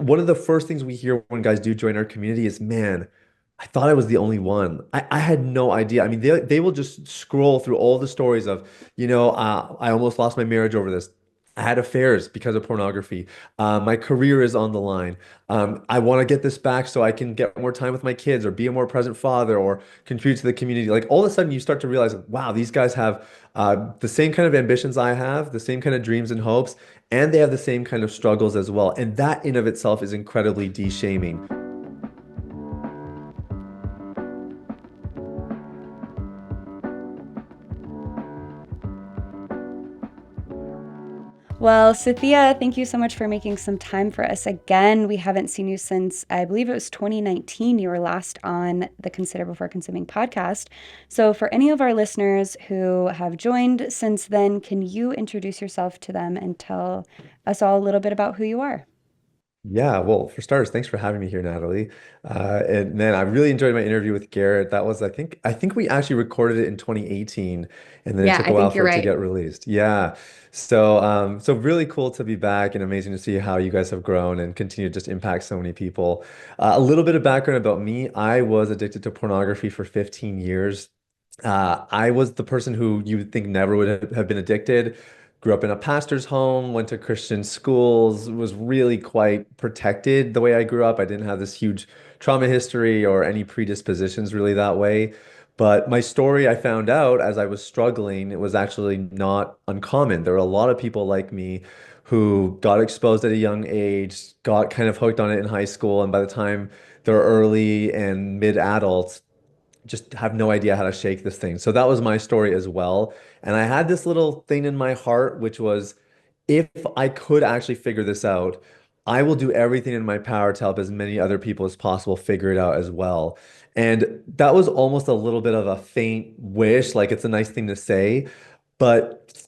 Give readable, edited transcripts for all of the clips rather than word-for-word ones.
one of the first things we hear when guys do join our community is, man, I thought I was the only one. I had no idea. I mean, they will just scroll through all the stories of, I almost lost my marriage over this. I had affairs because of pornography. My career is on the line. I want to get this back so I can get more time with my kids or be a more present father or contribute to the community. Like all of a sudden, you start to realize, wow, these guys have the same kind of ambitions I have, the same kind of dreams and hopes, and they have the same kind of struggles as well. And that in of itself is incredibly de-shaming. Well, Sathiya, thank you so much for making some time for us again. We haven't seen you since, I believe it was 2019. You were last on the Consider Before Consuming podcast. So, for any of our listeners who have joined since then, can you introduce yourself to them and tell us all a little bit about who you are? Yeah, well, for starters, thanks for having me here, Natalie. And man, I really enjoyed my interview with Garrett. That was, I think we actually recorded it in 2018, and then it Yeah, took a I while think you're for it to right. get released. Yeah, so really cool to be back, and amazing to see how you guys have grown and continue to just impact so many people. A little bit of background about me: I was addicted to pornography for 15 years. I was the person who you would think never would have been addicted. Grew up in a pastor's home, went to Christian schools, was really quite protected the way I grew up. I didn't have this huge trauma history or any predispositions really that way. But my story, I found out as I was struggling, it was actually not uncommon. There are a lot of people like me who got exposed at a young age, got kind of hooked on it in high school, and by the time they're early and mid-adults, just have no idea how to shake this thing. So that was my story as well. And I had this little thing in my heart, which was if I could actually figure this out, I will do everything in my power to help as many other people as possible figure it out as well. And that was almost a little bit of a faint wish, like it's a nice thing to say, but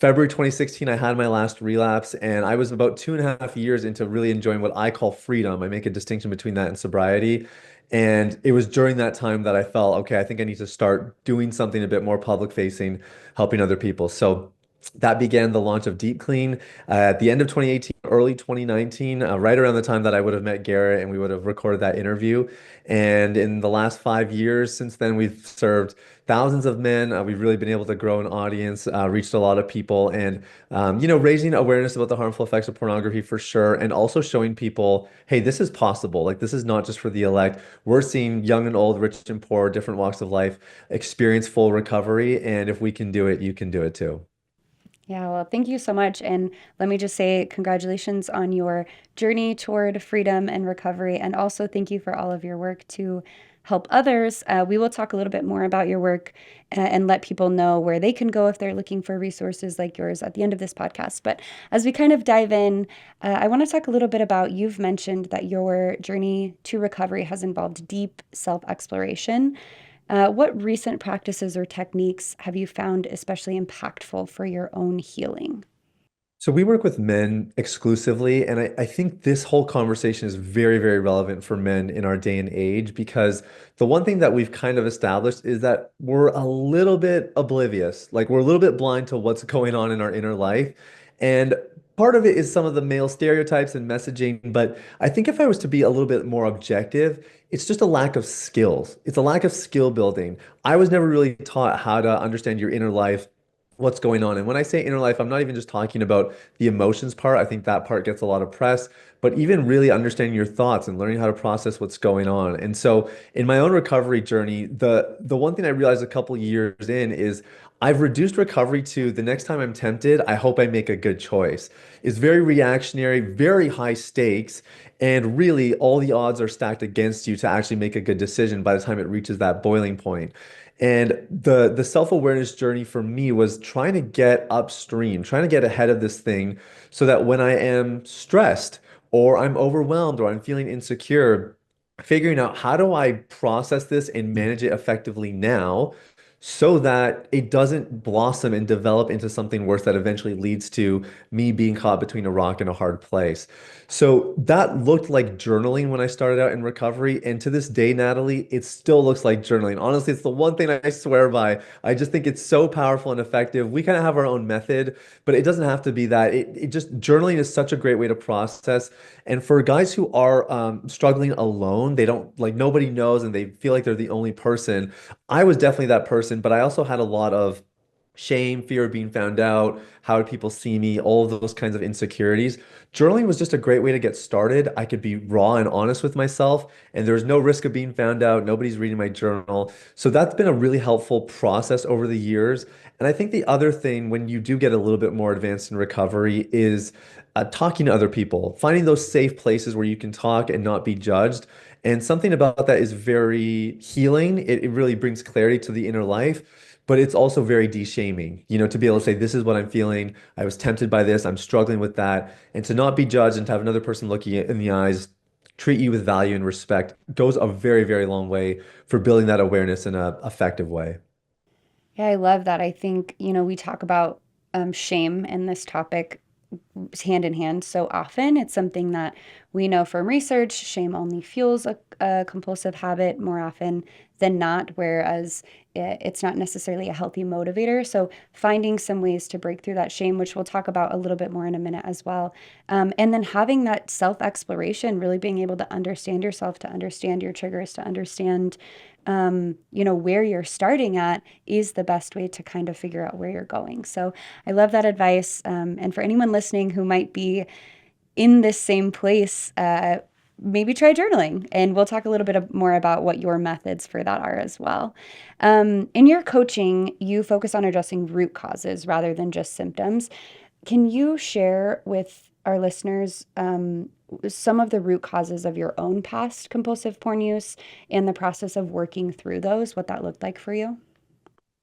February 2016, I had my last relapse, and I was about 2.5 years into really enjoying what I call freedom. I make a distinction between that and sobriety. And it was during that time that I felt, okay, I think I need to start doing something a bit more public facing, helping other people. So that began the launch of Deep Clean at the end of 2018, early 2019, right around the time that I would have met Garrett and we would have recorded that interview. And in the last 5 years since then, we've served thousands of men. We've really been able to grow an audience, reached a lot of people, and raising awareness about the harmful effects of pornography for sure, and also showing people, hey, this is possible. Like this is not just for the elect. We're seeing young and old, rich and poor, different walks of life experience full recovery, and if we can do it, you can do it too. Yeah, well, thank you so much. And let me just say congratulations on your journey toward freedom and recovery. And also thank you for all of your work to help others. We will talk a little bit more about your work and let people know where they can go if they're looking for resources like yours at the end of this podcast. But as we kind of dive in, I want to talk a little bit about you've mentioned that your journey to recovery has involved deep self exploration. What recent practices or techniques have you found especially impactful for your own healing? So we work with men exclusively, and I think this whole conversation is very, very relevant for men in our day and age because the one thing that we've kind of established is that we're a little bit oblivious, like we're a little bit blind to what's going on in our inner life. And part of it is some of the male stereotypes and messaging, but I think if I was to be a little bit more objective, it's just a lack of skills. It's a lack of skill building. I was never really taught how to understand your inner life, what's going on. And when I say inner life, I'm not even just talking about the emotions part. I think that part gets a lot of press, but even really understanding your thoughts and learning how to process what's going on. And so in my own recovery journey, the one thing I realized a couple years in is I've reduced recovery to the next time I'm tempted, I hope I make a good choice. It's very reactionary, very high stakes, and really all the odds are stacked against you to actually make a good decision by the time it reaches that boiling point. And the self-awareness journey for me was trying to get upstream, trying to get ahead of this thing so that when I am stressed or I'm overwhelmed or I'm feeling insecure, figuring out how do I process this and manage it effectively now so that it doesn't blossom and develop into something worse that eventually leads to me being caught between a rock and a hard place. So that looked like journaling when I started out in recovery. And to this day, Natalie, it still looks like journaling. Honestly, it's the one thing I swear by. I just think it's so powerful and effective. We kind of have our own method, but it doesn't have to be that. It just journaling is such a great way to process. And for guys who are struggling alone, they don't like nobody knows and they feel like they're the only person. I was definitely that person, but I also had a lot of shame, fear of being found out, how do people see me, all of those kinds of insecurities. Journaling was just a great way to get started. I could be raw and honest with myself, and there's no risk of being found out. Nobody's reading my journal. So that's been a really helpful process over the years. And I think the other thing, when you do get a little bit more advanced in recovery, is talking to other people, finding those safe places where you can talk and not be judged. And something about that is very healing. It really brings clarity to the inner life, but it's also very de-shaming, to be able to say, this is what I'm feeling. I was tempted by this. I'm struggling with that. And to not be judged and to have another person looking you in the eyes, treat you with value and respect goes a very, very long way for building that awareness in a effective way. Yeah, I love that. I think, we talk about shame in this topic hand in hand so often. It's something that we know from research, shame only fuels a compulsive habit more often than not, whereas it's not necessarily a healthy motivator. So finding some ways to break through that shame, which we'll talk about a little bit more in a minute as well. And then having that self-exploration, really being able to understand yourself, to understand your triggers, to understand where you're starting at is the best way to kind of figure out where you're going. So I love that advice. And for anyone listening who might be in this same place, maybe try journaling. And we'll talk a little bit more about what your methods for that are as well. In your coaching, you focus on addressing root causes rather than just symptoms. Can you share with our listeners some of the root causes of your own past compulsive porn use and the process of working through those, what that looked like for you?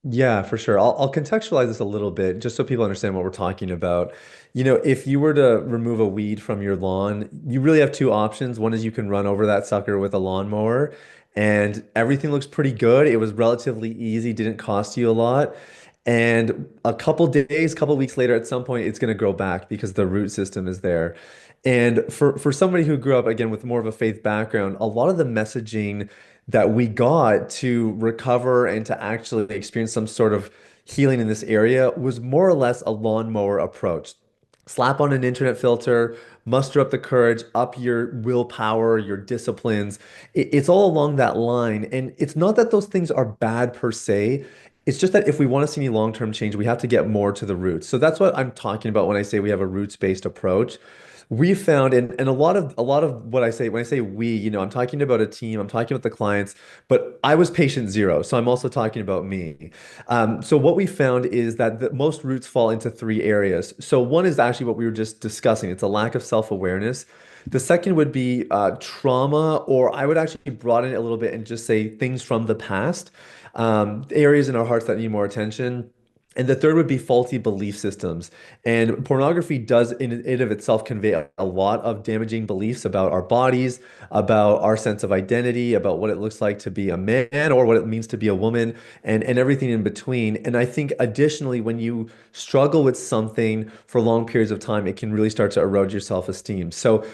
Yeah, for sure. I'll contextualize this a little bit just so people understand what we're talking about. If you were to remove a weed from your lawn, you really have two options. One is you can run over that sucker with a lawnmower and everything looks pretty good. It was relatively easy, didn't cost you a lot. And a couple days, couple weeks later, at some point, it's going to grow back because the root system is there. And for somebody who grew up again with more of a faith background, a lot of the messaging that we got to recover and to actually experience some sort of healing in this area was more or less a lawnmower approach. Slap on an internet filter, muster up the courage, up your willpower, your disciplines. It's all along that line. And it's not that those things are bad per se. It's just that if we want to see any long-term change, we have to get more to the roots. So that's what I'm talking about when I say we have a roots-based approach. We found, and a lot of what I say when I say we, I'm talking about a team, I'm talking about the clients, but I was patient zero, so I'm also talking about me. So what we found is that the most roots fall into three areas. So one is actually what we were just discussing. It's a lack of self-awareness. The second would be trauma, or I would actually broaden it a little bit and just say things from the past, areas in our hearts that need more attention. And the third would be faulty belief systems. And pornography does in and of itself convey a lot of damaging beliefs about our bodies, about our sense of identity, about what it looks like to be a man or what it means to be a woman, and everything in between. And I think additionally, when you struggle with something for long periods of time, it can really start to erode your self-esteem. So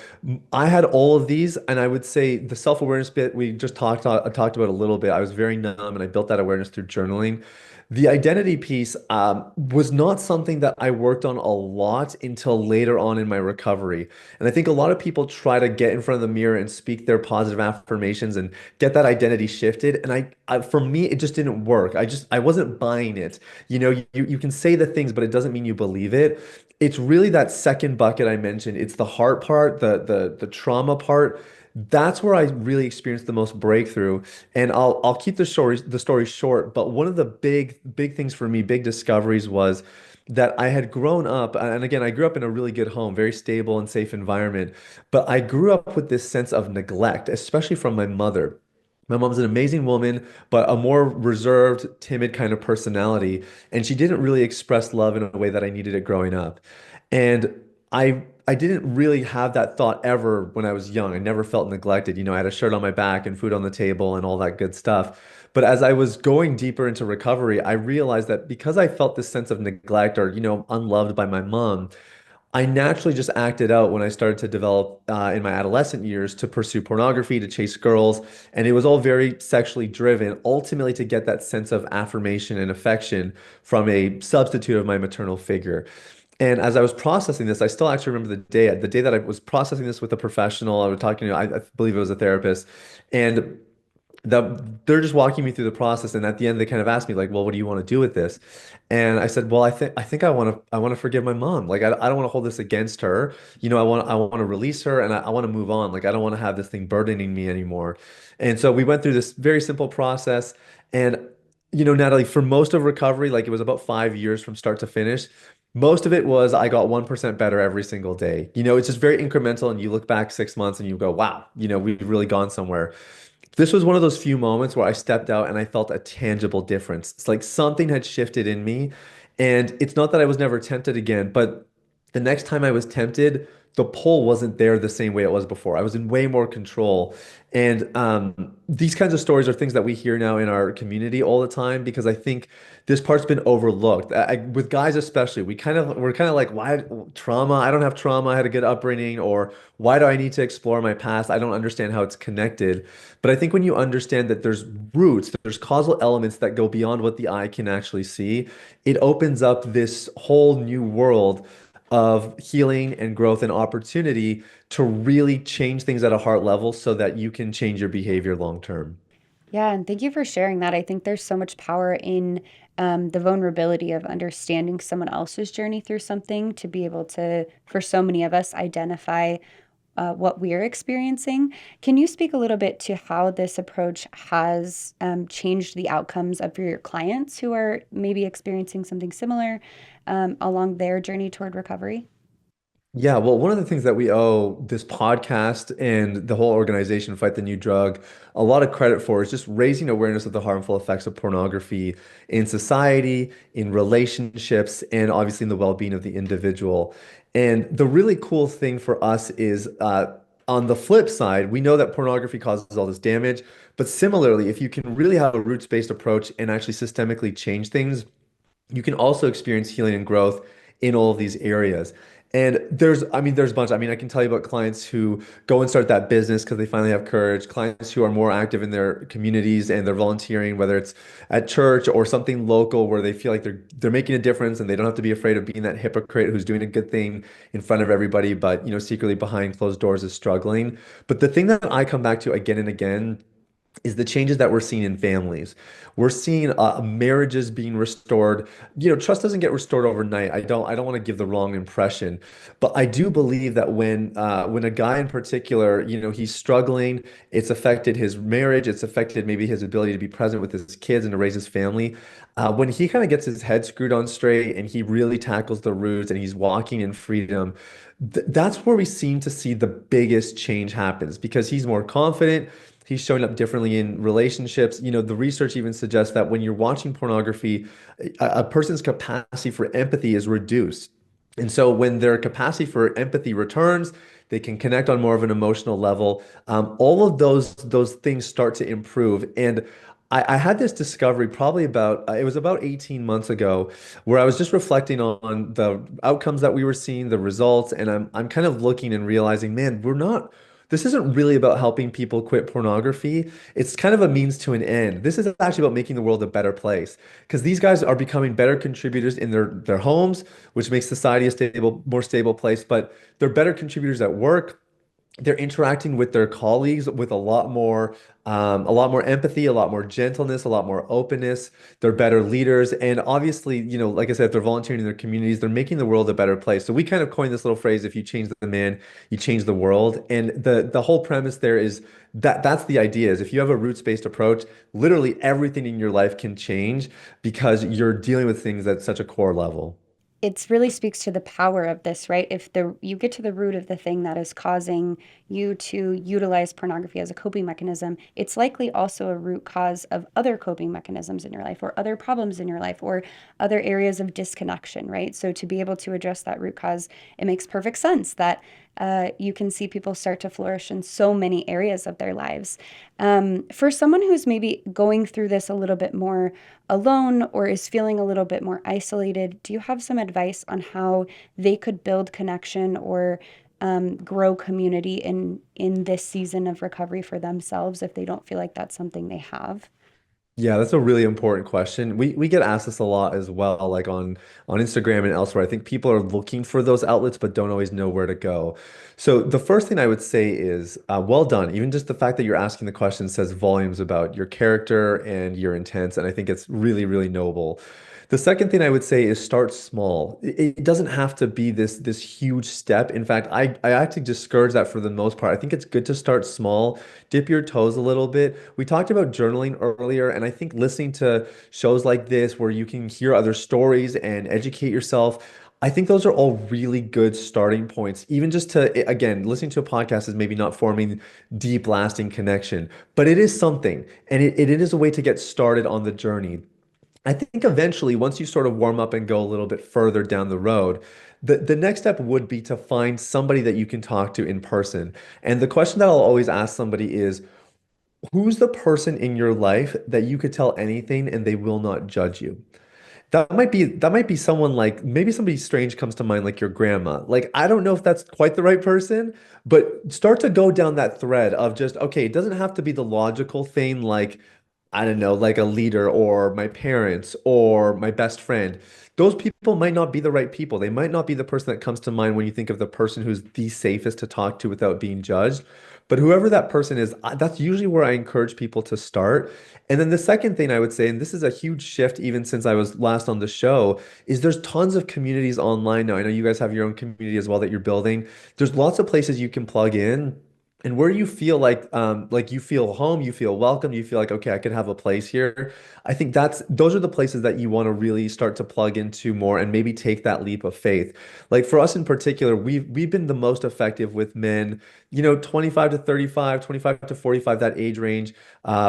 I had all of these, and I would say the self-awareness bit we just talked about a little bit. I was very numb, and I built that awareness through journaling. The identity piece was not something that I worked on a lot until later on in my recovery. And I think a lot of people try to get in front of the mirror and speak their positive affirmations and get that identity shifted. And for me, it just didn't work. I wasn't buying it. You can say the things, but it doesn't mean you believe it. It's really that second bucket I mentioned. It's the heart part, the trauma part. That's where I really experienced the most breakthrough. And I'll keep the story short, but one of the big things for me, big discoveries was that I had grown up, and again, I grew up in a really good home, very stable and safe environment, but I grew up with this sense of neglect, especially from my mother. My mom's an amazing woman, but a more reserved, timid kind of personality, and she didn't really express love in a way that I needed it growing up. And I didn't really have that thought ever when I was young. I never felt neglected. I had a shirt on my back and food on the table and all that good stuff. But as I was going deeper into recovery, I realized that because I felt this sense of neglect or, unloved by my mom, I naturally just acted out when I started to develop in my adolescent years to pursue pornography, to chase girls. And it was all very sexually driven, ultimately to get that sense of affirmation and affection from a substitute of my maternal figure. And as I was processing this, I still actually remember the day that I was processing this with a professional. I was talking to, I believe it was a therapist, and they're just walking me through the process. And at the end, they kind of asked me like, "Well, what do you want to do with this?" And I said, "Well, I think I want to forgive my mom. Like, I don't want to hold this against her. I want to release her, and I want to move on. Like, I don't want to have this thing burdening me anymore." And so we went through this very simple process, and Natalie, for most of recovery, like it was about 5 years from start to finish. Most of it was I got 1% better every single day. It's just very incremental, and you look back 6 months and you go, wow, we've really gone somewhere. This was one of those few moments where I stepped out and I felt a tangible difference. It's like something had shifted in me. And it's not that I was never tempted again, but the next time I was tempted, the pull wasn't there the same way it was before. I was in way more control. And these kinds of stories are things that we hear now in our community all the time because I think this part's been overlooked. With guys especially, we're kind of like, why trauma? I don't have trauma. I had a good upbringing, or why do I need to explore my past? I don't understand how it's connected. But I think when you understand that there's roots, there's causal elements that go beyond what the eye can actually see, it opens up this whole new world of healing and growth and opportunity to really change things at a heart level so that you can change your behavior long term. Yeah, and thank you for sharing that. I think there's so much power in the vulnerability of understanding someone else's journey through something to be able to, for so many of us, identify what we're experiencing. Can you speak a little bit to how this approach has changed the outcomes of your clients who are maybe experiencing something similar along their journey toward recovery? Yeah, well, one of the things that we owe this podcast and the whole organization, Fight the New Drug, a lot of credit for is just raising awareness of the harmful effects of pornography in society, in relationships, and obviously in the well-being of the individual. And the really cool thing for us is on the flip side, we know that pornography causes all this damage, but similarly, if you can really have a roots-based approach and actually systemically change things, you can also experience healing and growth in all of these areas. And there's a bunch. I mean, I can tell you about clients who go and start that business because they finally have courage, clients who are more active in their communities and they're volunteering, whether it's at church or something local where they feel like they're making a difference and they don't have to be afraid of being that hypocrite who's doing a good thing in front of everybody, but secretly behind closed doors is struggling. But the thing that I come back to again and again is the changes that we're seeing in families. We're seeing marriages being restored. Trust doesn't get restored overnight. I don't want to give the wrong impression, but I do believe that when a guy in particular, he's struggling, it's affected his marriage, it's affected maybe his ability to be present with his kids and to raise his family. When he kind of gets his head screwed on straight and he really tackles the roots and he's walking in freedom, that's where we seem to see the biggest change happens because he's more confident. He's showing up differently in relationships. The research even suggests that when you're watching pornography, a person's capacity for empathy is reduced. And so when their capacity for empathy returns, they can connect on more of an emotional level. All of those things start to improve. And I had this discovery probably it was about 18 months ago, where I was just reflecting on the outcomes that we were seeing, the results, and I'm kind of looking and realizing, man, this isn't really about helping people quit pornography. It's kind of a means to an end. This is actually about making the world a better place because these guys are becoming better contributors in their homes, which makes society more stable place, but they're better contributors at work. They're interacting with their colleagues with a lot more empathy, a lot more gentleness, a lot more openness. They're better leaders, and obviously, like I said, if they're volunteering in their communities, they're making the world a better place. So we kind of coined this little phrase: "If you change the man, you change the world." And the whole premise there is that that's the idea: is if you have a roots-based approach, literally everything in your life can change because you're dealing with things at such a core level. it really speaks to the power of this, right? If the you get to the root of the thing that is causing you to utilize pornography as a coping mechanism, it's likely also a root cause of other coping mechanisms in your life or other problems in your life or other areas of disconnection, right? So to be able to address that root cause, it makes perfect sense that you can see people start to flourish in so many areas of their lives. For someone who's maybe going through this a little bit more alone or is feeling a little bit more isolated, do you have some advice on how they could build connection or grow community in this season of recovery for themselves if they don't feel like that's something they have? Yeah, that's a really important question. We get asked this a lot as well, like on Instagram and elsewhere. I think people are looking for those outlets but don't always know where to go. So the first thing I would say is, well done. Even just the fact that you're asking the question says volumes about your character and your intents, and I think it's really, really noble. The second thing I would say is start small. It doesn't have to be this huge step. In fact, I actually discourage that for the most part. I think it's good to start small, dip your toes a little bit. We talked about journaling earlier, and I think listening to shows like this where you can hear other stories and educate yourself, I think those are all really good starting points. Even just to, again, listening to a podcast is maybe not forming deep, lasting connection, but it is something, and it is a way to get started on the journey. I think eventually, once you sort of warm up and go a little bit further down the road, the next step would be to find somebody that you can talk to in person. And the question that I'll always ask somebody is, who's the person in your life that you could tell anything and they will not judge you? That might be someone like maybe somebody strange comes to mind like your grandma. Like I don't know if that's quite the right person, but start to go down that thread of just okay, it doesn't have to be the logical thing like I don't know, like a leader or my parents or my best friend. Those people might not be the right people. They might not be the person that comes to mind when you think of the person who's the safest to talk to without being judged. But whoever that person is, that's usually where I encourage people to start. And then the second thing I would say, and this is a huge shift even since I was last on the show, is there's tons of communities online now. I know you guys have your own community as well that you're building. There's lots of places you can plug in. And where you feel like you feel home, you feel welcome, you feel like, okay, I could have a place here. I think those are the places that you want to really start to plug into more and maybe take that leap of faith. Like for us in particular, we've been the most effective with men, 25 to 35, 25 to 45, that age range,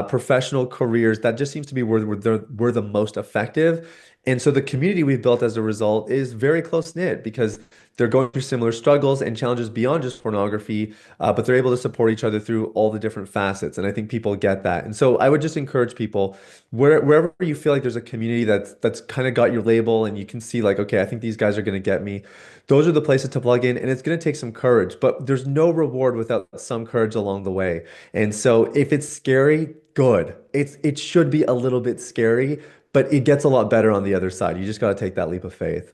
professional careers. That just seems to be where we're the most effective. And so the community we've built as a result is very close knit because they're going through similar struggles and challenges beyond just pornography, but they're able to support each other through all the different facets. And I think people get that. And so I would just encourage people wherever you feel like there's a community that's kind of got your label and you can see like, okay, I think these guys are going to get me. Those are the places to plug in, and it's going to take some courage, but there's no reward without some courage along the way. And so if it's scary, good. It should be a little bit scary, but it gets a lot better on the other side. You just got to take that leap of faith.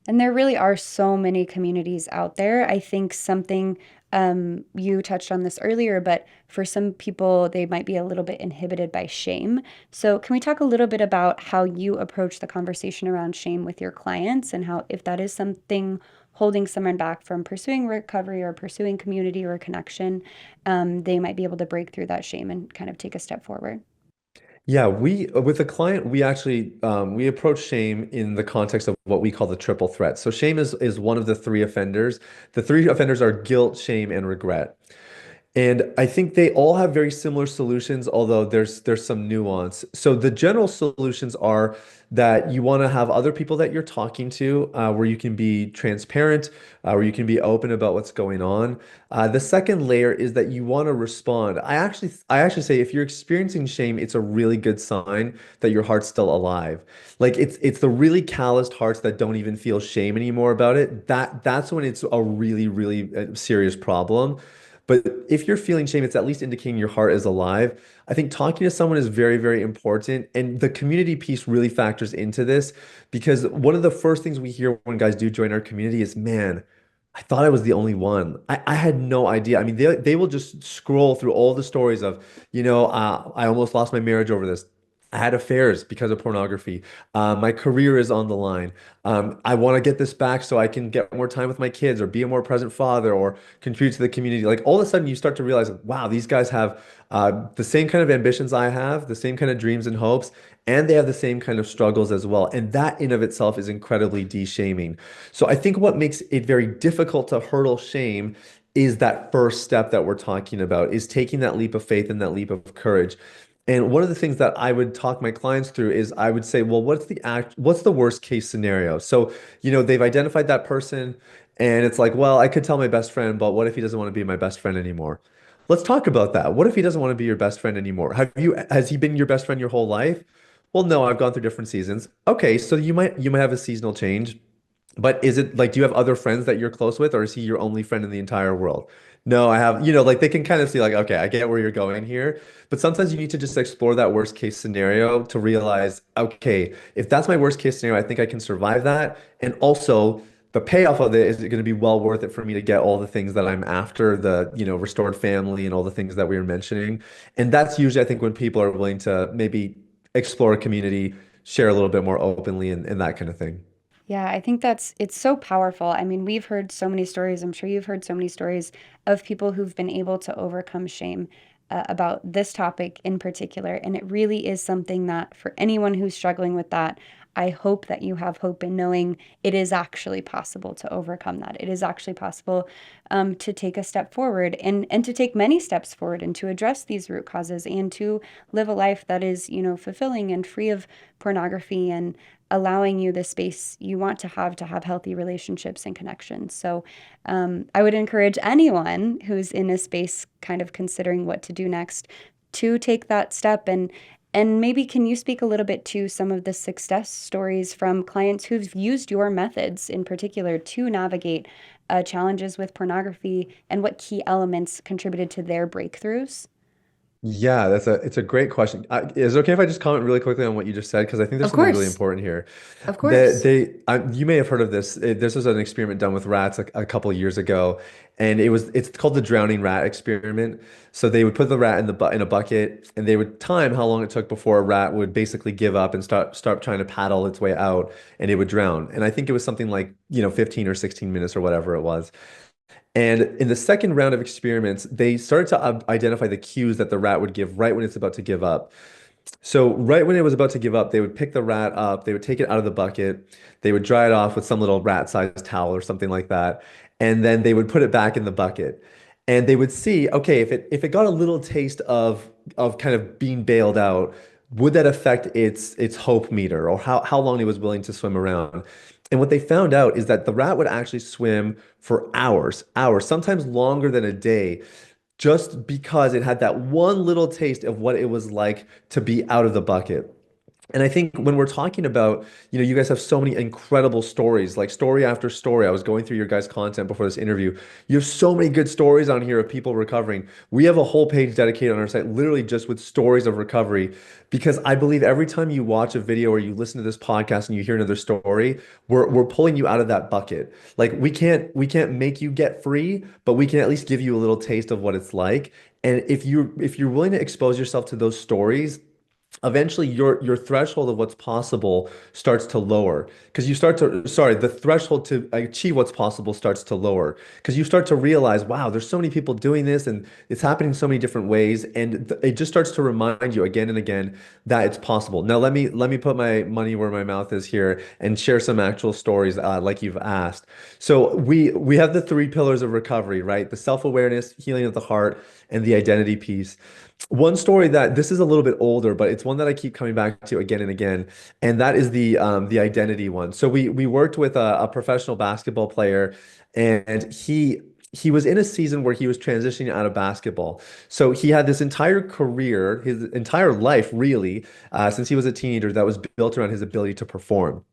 And there really are so many communities out there. I think something you touched on this earlier, but for some people, they might be a little bit inhibited by shame. So, can we talk a little bit about how you approach the conversation around shame with your clients and how, if that is something holding someone back from pursuing recovery or pursuing community or connection, they might be able to break through that shame and kind of take a step forward? Yeah, we with a client, we actually we approach shame in the context of what we call the triple threat. So shame is one of the three offenders. The three offenders are guilt, shame, and regret. And I think they all have very similar solutions, although there's some nuance. So the general solutions are that you want to have other people that you're talking to, where you can be transparent, where you can be open about what's going on. The second layer is that you want to respond. I actually say if you're experiencing shame, it's a really good sign that your heart's still alive. Like it's the really calloused hearts that don't even feel shame anymore about it. That's when it's a really, really serious problem. But if you're feeling shame, it's at least indicating your heart is alive. I think talking to someone is very, very important. And the community piece really factors into this because one of the first things we hear when guys do join our community is, man, I thought I was the only one. I had no idea. I mean, they will just scroll through all the stories of, I almost lost my marriage over this. I had affairs because of pornography. My career is on the line. I want to get this back so I can get more time with my kids or be a more present father or contribute to the community. Like all of a sudden, you start to realize, wow, these guys have the same kind of ambitions I have, the same kind of dreams and hopes, and they have the same kind of struggles as well. And that in of itself is incredibly de-shaming. So I think what makes it very difficult to hurdle shame is that first step that we're talking about, is taking that leap of faith and that leap of courage. And one of the things that I would talk my clients through is I would say, well, what's the worst case scenario? So, they've identified that person and it's like, well, I could tell my best friend, but what if he doesn't want to be my best friend anymore? Let's talk about that. What if he doesn't want to be your best friend anymore? Has he been your best friend your whole life? Well, no, I've gone through different seasons. Okay, so you might have a seasonal change. But is it like, do you have other friends that you're close with, or is he your only friend in the entire world? No, I have, like they can kind of see, like, okay, I get where you're going here. But sometimes you need to just explore that worst case scenario to realize, okay, if that's my worst case scenario, I think I can survive that. And also, the payoff of it is going to be well worth it for me to get all the things that I'm after, the, restored family and all the things that we were mentioning. And that's usually, I think, when people are willing to maybe explore a community, share a little bit more openly and that kind of thing. Yeah, I think it's so powerful. I mean, we've heard so many stories. I'm sure you've heard so many stories of people who've been able to overcome shame about this topic in particular. And it really is something that for anyone who's struggling with that, I hope that you have hope in knowing it is actually possible to overcome that. It is actually possible to take a step forward and to take many steps forward and to address these root causes and to live a life that is, fulfilling and free of pornography and allowing you the space you want to have healthy relationships and connections. So I would encourage anyone who's in a space kind of considering what to do next to take that step and maybe can you speak a little bit to some of the success stories from clients who've used your methods in particular to navigate challenges with pornography and what key elements contributed to their breakthroughs? Yeah, it's a great question. Is it okay if I just comment really quickly on what you just said? Because I think there's Of something really course. important here. Of course. You may have heard of this. This was an experiment done with rats a couple of years ago, and it's called the drowning rat experiment. So they would put the rat in a bucket, and they would time how long it took before a rat would basically give up and start trying to paddle its way out, and it would drown. And I think it was something like, 15 or 16 minutes or whatever it was. And in the second round of experiments, they started to identify the cues that the rat would give right when it's about to give up. So right when it was about to give up, they would pick the rat up, they would take it out of the bucket, they would dry it off with some little rat-sized towel or something like that, and then they would put it back in the bucket. And they would see, okay, if it got a little taste of kind of being bailed out, would that affect its hope meter or how long it was willing to swim around? And what they found out is that the rat would actually swim for hours, sometimes longer than a day, just because it had that one little taste of what it was like to be out of the bucket. And I think when we're talking about, you guys have so many incredible stories, like story after story. I was going through your guys' content before this interview. You have so many good stories on here of people recovering. We have a whole page dedicated on our site, literally just with stories of recovery, because I believe every time you watch a video or you listen to this podcast and you hear another story, we're pulling you out of that bucket. Like we can't make you get free, but we can at least give you a little taste of what it's like. And if you're willing to expose yourself to those stories, eventually your threshold of what's possible starts to lower because the threshold to achieve what's possible starts to lower because you start to realize, wow, there's so many people doing this and it's happening so many different ways, and it just starts to remind you again and again that it's possible. Now let me put my money where my mouth is here and share some actual stories, like you've asked. So we have the three pillars of recovery, right? The self-awareness, healing of the heart, and the identity piece. One story that this is a little bit older, but it's one that I keep coming back to again and again, and that is the identity one. So we worked with a professional basketball player, and he was in a season where he was transitioning out of basketball. So he had this entire career, his entire life really, since he was a teenager, that was built around his ability to perform.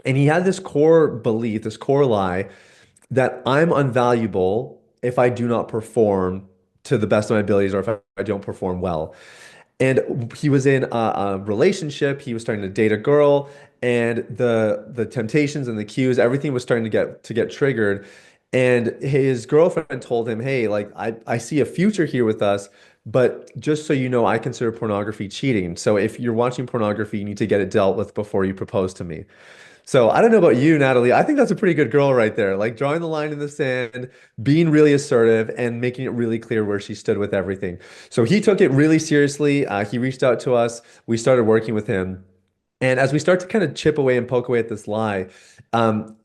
And he had this core belief, this core lie that I'm unvaluable if I do not perform to the best of my abilities or if I don't perform well. And he was in a relationship, he was starting to date a girl, and the temptations and the cues, everything was starting to get triggered. And his girlfriend told him, "Hey, like I see a future here with us, but just so you know, I consider pornography cheating. So if you're watching pornography, you need to get it dealt with before you propose to me." So I don't know about you, Natalie. I think that's a pretty good girl right there. Like drawing the line in the sand, being really assertive, and making it really clear where she stood with everything. So he took it really seriously. He reached out to us. We started working with him. And as we start to kind of chip away and poke away at this lie,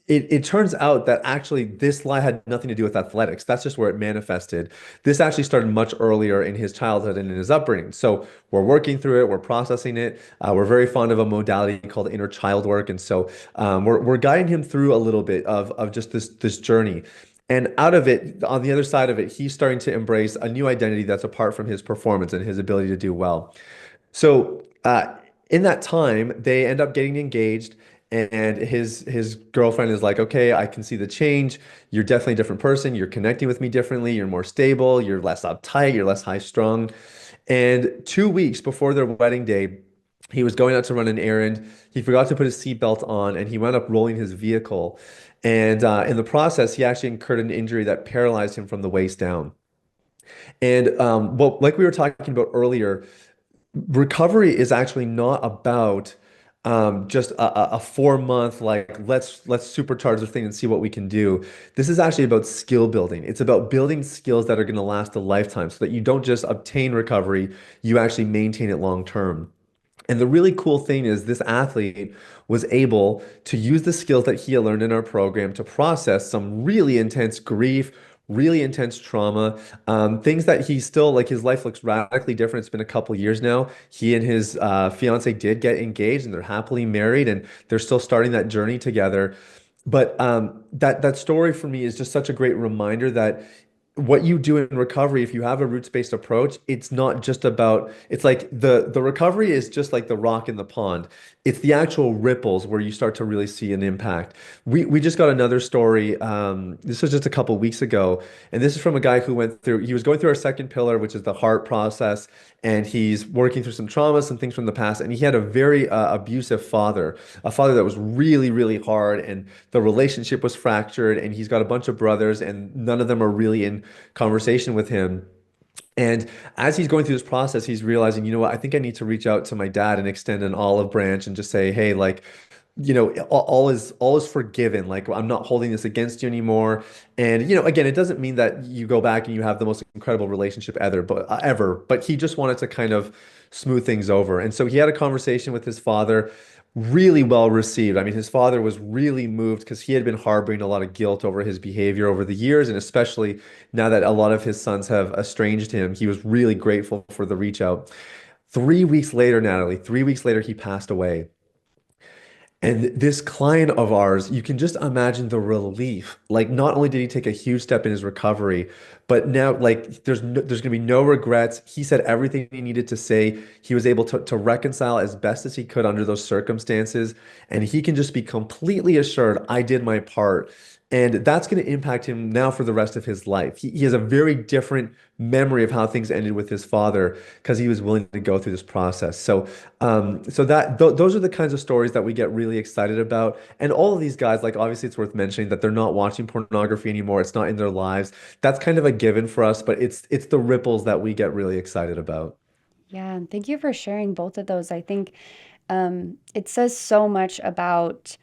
it turns out that actually this lie had nothing to do with athletics. That's just where it manifested. This actually started much earlier in his childhood and in his upbringing. So we're working through it, we're processing it. We're very fond of a modality called inner child work. And so we're guiding him through a little bit of just this journey. And out of it, on the other side of it, he's starting to embrace a new identity that's apart from his performance and his ability to do well. So in that time, they end up getting engaged, and his girlfriend is like, "Okay, I can see the change. You're definitely a different person. You're connecting with me differently. You're more stable. You're less uptight. You're less high strung." And 2 weeks before their wedding day, he was going out to run an errand. He forgot to put his seatbelt on, and he wound up rolling his vehicle. And in the process, he actually incurred an injury that paralyzed him from the waist down. And well, like we were talking about earlier, recovery is actually not about just a 4 month like let's supercharge the thing and see what we can do. This is actually about skill building. It's about building skills that are going to last a lifetime so that you don't just obtain recovery, you actually maintain it long term. And the really cool thing is this athlete was able to use the skills that he had learned in our program to process some really intense grief, really intense trauma, things that he still like his life looks radically different. It's been a couple years now. He and his fiance did get engaged and they're happily married and they're still starting that journey together. But that story for me is just such a great reminder that what you do in recovery, if you have a roots-based approach, it's not just about, it's like the recovery is just like the rock in the pond. It's the actual ripples where you start to really see an impact. We just got another story. This was just a couple weeks ago, and this is from a guy who went through, he was going through our second pillar, which is the heart process, and he's working through some trauma, some things from the past, and he had a very abusive father, a father that was really, really hard, and the relationship was fractured, and he's got a bunch of brothers, and none of them are really in conversation with him. And as he's going through this process, he's realizing, you know what, I think I need to reach out to my dad and extend an olive branch and just say, hey, like, all is forgiven. Like I'm not holding this against you anymore. And again, it doesn't mean that you go back and you have the most incredible relationship ever, but he just wanted to kind of smooth things over. And so he had a conversation with his father, really well received. I mean, his father was really moved because he had been harboring a lot of guilt over his behavior over the years, and especially now that a lot of his sons have estranged him, he was really grateful for the reach out. 3 weeks later, Natalie, 3 weeks later, he passed away. And this client of ours, you can just imagine the relief. Like, not only did he take a huge step in his recovery, but now, like, there's gonna be no regrets. He said everything he needed to say. He was able to reconcile as best as he could under those circumstances, and he can just be completely assured, I did my part. And that's going to impact him now for the rest of his life. He has a very different memory of how things ended with his father because he was willing to go through this process. So that th those are the kinds of stories that we get really excited about. And all of these guys, like obviously it's worth mentioning that they're not watching pornography anymore. It's not in their lives. That's kind of a given for us, but it's the ripples that we get really excited about. Yeah, and thank you for sharing both of those. I think it says so much about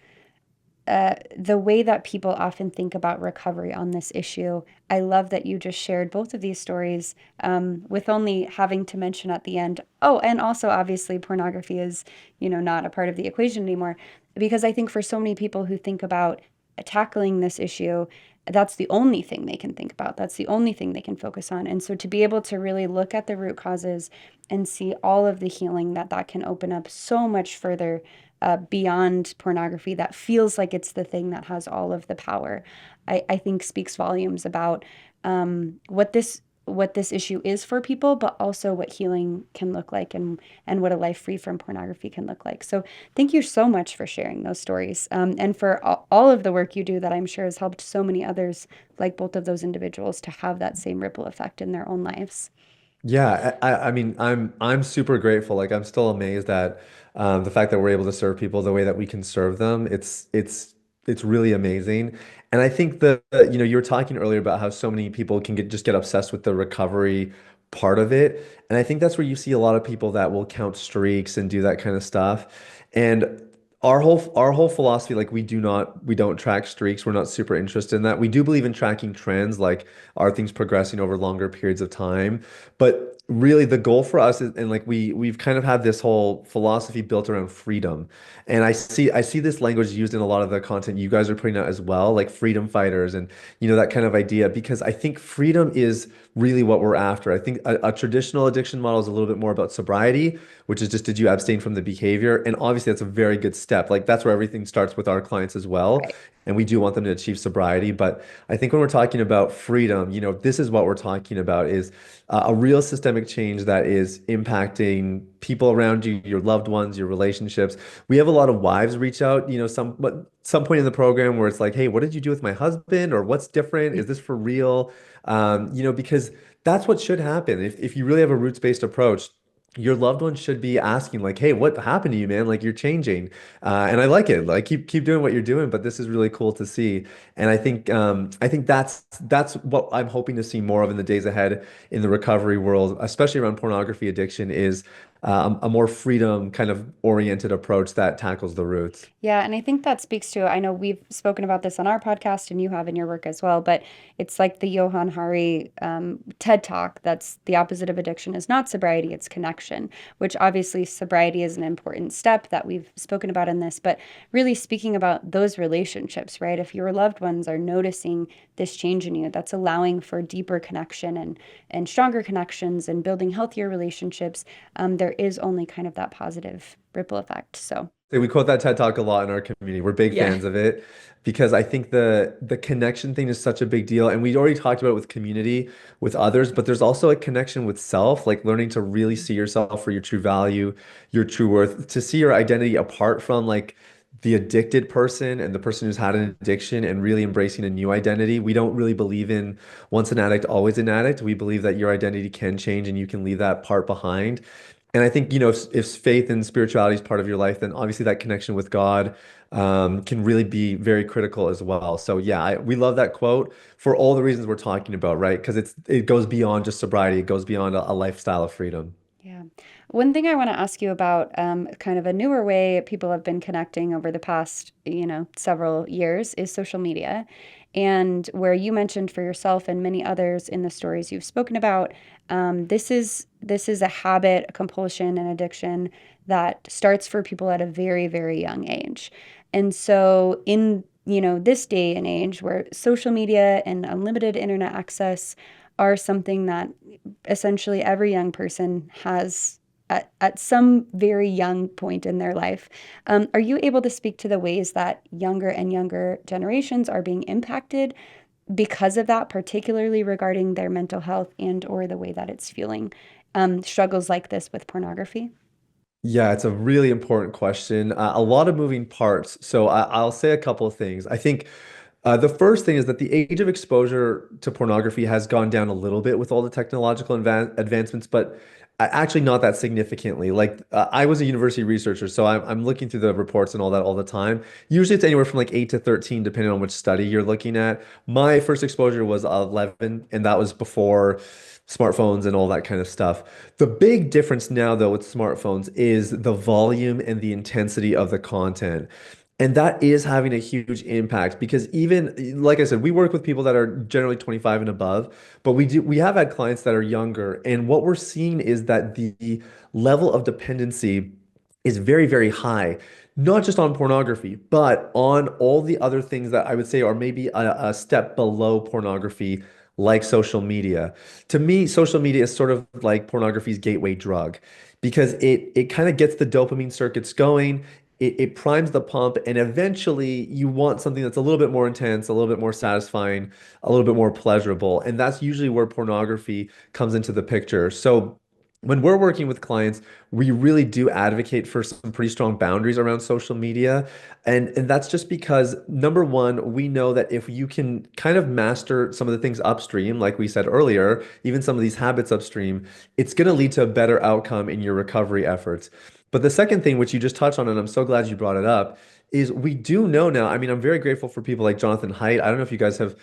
the way that people often think about recovery on this issue. I love that you just shared both of these stories with only having to mention at the end, oh, and also obviously pornography is, not a part of the equation anymore. Because I think for so many people who think about tackling this issue, that's the only thing they can think about. That's the only thing they can focus on. And so to be able to really look at the root causes and see all of the healing that can open up so much further beyond pornography that feels like it's the thing that has all of the power, I think speaks volumes about what this issue is for people, but also what healing can look like and what a life free from pornography can look like. So thank you so much for sharing those stories and for all of the work you do that I'm sure has helped so many others like both of those individuals to have that same ripple effect in their own lives. Yeah, I mean, I'm super grateful. Like, I'm still amazed at the fact that we're able to serve people the way that we can serve them. it's really amazing. And I think you were talking earlier about how so many people can get obsessed with the recovery part of it. And I think that's where you see a lot of people that will count streaks and do that kind of stuff. And our whole philosophy, like we don't track streaks. We're not super interested in that. We do believe in tracking trends, like are things progressing over longer periods of time. But really the goal for us is, and like we've kind of had this whole philosophy built around freedom. And I see this language used in a lot of the content you guys are putting out as well, like freedom fighters and that kind of idea, because I think freedom is really what we're after. I think a traditional addiction model is a little bit more about sobriety, which is just did you abstain from the behavior? And obviously that's a very good step. Like that's where everything starts with our clients as well. Right. And we do want them to achieve sobriety. But I think when we're talking about freedom, this is what we're talking about is a real systemic change that is impacting people around you, your loved ones, your relationships. We have a lot of wives reach out, some point in the program where it's like, hey, what did you do with my husband? Or what's different? Is this for real? Because that's what should happen. If you really have a roots-based approach, your loved one should be asking like, "Hey, what happened to you, man? Like you're changing." And I like it. Like keep doing what you're doing, but this is really cool to see. And I think that's what I'm hoping to see more of in the days ahead in the recovery world, especially around pornography addiction, is a more freedom kind of oriented approach that tackles the roots. Yeah, and I think that speaks to, I know we've spoken about this on our podcast and you have in your work as well, but it's like the Johann Hari TED Talk that's the opposite of addiction is not sobriety, it's connection, which obviously sobriety is an important step that we've spoken about in this, but really speaking about those relationships, right? If your loved ones are noticing this change in you, that's allowing for deeper connection and stronger connections and building healthier relationships, there is only kind of that positive ripple effect. So. We quote that TED Talk a lot in our community. We're big Yeah. fans of it because I think the connection thing is such a big deal. And we already talked about it with community, with others, but there's also a connection with self, like learning to really see yourself for your true value, your true worth, to see your identity apart from like the addicted person and the person who's had an addiction and really embracing a new identity. We don't really believe in once an addict, always an addict. We believe that your identity can change and you can leave that part behind. And I think, if faith and spirituality is part of your life, then obviously that connection with God can really be very critical as well. So yeah, we love that quote for all the reasons we're talking about, right? Because it goes beyond just sobriety. It goes beyond a lifestyle of freedom. Yeah. One thing I want to ask you about, kind of a newer way people have been connecting over the past, several years is social media. And where you mentioned for yourself and many others in the stories you've spoken about, this is a habit, a compulsion, an addiction that starts for people at a very, very young age. And so in, this day and age where social media and unlimited internet access are something that essentially every young person has at some very young point in their life. Are you able to speak to the ways that younger and younger generations are being impacted because of that, particularly regarding their mental health and or the way that it's fueling struggles like this with pornography? Yeah, it's a really important question. A lot of moving parts. So I'll say a couple of things. I think the first thing is that the age of exposure to pornography has gone down a little bit with all the technological advancements, but actually not that significantly. Like I was a university researcher, so I'm looking through the reports and all that all the time. Usually it's anywhere from like 8 to 13, depending on which study you're looking at. My first exposure was 11, and that was before smartphones and all that kind of stuff. The big difference now, though, with smartphones is the volume and the intensity of the content. And that is having a huge impact because even like I said, we work with people that are generally 25 and above, but we have had clients that are younger. And what we're seeing is that the level of dependency is very, very high, not just on pornography, but on all the other things that I would say are maybe a step below pornography, like social media. To me, social media is sort of like pornography's gateway drug because it kind of gets the dopamine circuits going. It primes the pump, and eventually you want something that's a little bit more intense, a little bit more satisfying, a little bit more pleasurable. And that's usually where pornography comes into the picture. So when we're working with clients, we really do advocate for some pretty strong boundaries around social media. And that's just because number one, we know that if you can kind of master some of the things upstream, like we said earlier, even some of these habits upstream, it's going to lead to a better outcome in your recovery efforts. But the second thing, which you just touched on, and I'm so glad you brought it up, is we do know now. I mean, I'm very grateful for people like Jonathan Haidt. I don't know if you guys have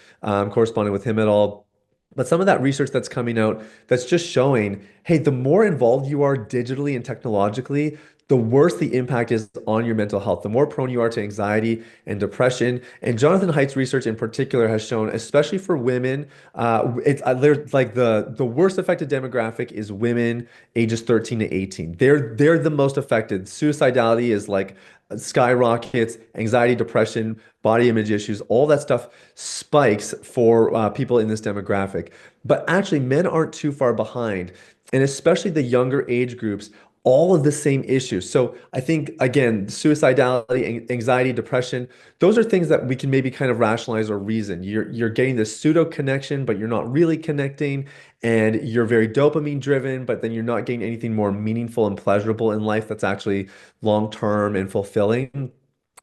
corresponded with him at all. But some of that research that's coming out that's just showing, hey, the more involved you are digitally and technologically, the worse the impact is on your mental health, the more prone you are to anxiety and depression. And Jonathan Haidt's research in particular has shown, especially for women, it's they're like the worst affected demographic is women ages 13 to 18. They're the most affected. Suicidality is like skyrockets, anxiety, depression, body image issues, all that stuff spikes for people in this demographic. But actually, men aren't too far behind, and especially the younger age groups, all of the same issues. So I think, again, suicidality, anxiety, depression, those are things that we can maybe kind of rationalize or reason. You're getting this pseudo connection, but you're not really connecting, and you're very dopamine driven, but then you're not getting anything more meaningful and pleasurable in life that's actually long term and fulfilling.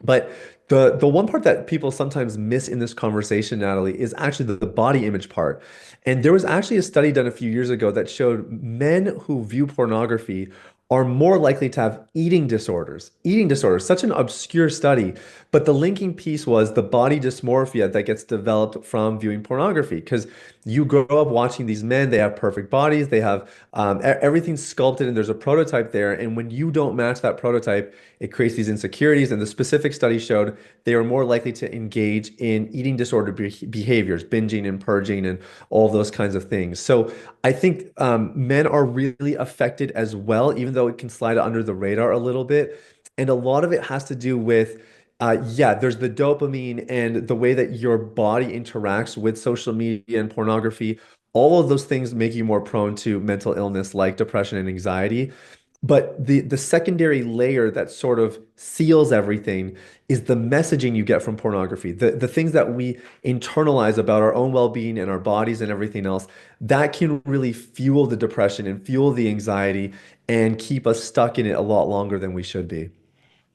But the one part that people sometimes miss in this conversation, Natalie, is actually the body image part. And there was actually a study done a few years ago that showed men who view pornography are more likely to have eating disorders. Eating disorders, such an obscure study, but the linking piece was the body dysmorphia that gets developed from viewing pornography. Because you grow up watching these men, they have perfect bodies, they have everything sculpted, and there's a prototype there. And when you don't match that prototype, it creates these insecurities. And the specific study showed they are more likely to engage in eating disorder behaviors, binging and purging, and all those kinds of things. So I think men are really affected as well, even though it can slide under the radar a little bit. And a lot of it has to do with yeah, there's the dopamine and the way that your body interacts with social media and pornography. All of those things make you more prone to mental illness like depression and anxiety. But the secondary layer that sort of seals everything is the messaging you get from pornography. The things that we internalize about our own well-being and our bodies and everything else, that can really fuel the depression and fuel the anxiety and keep us stuck in it a lot longer than we should be.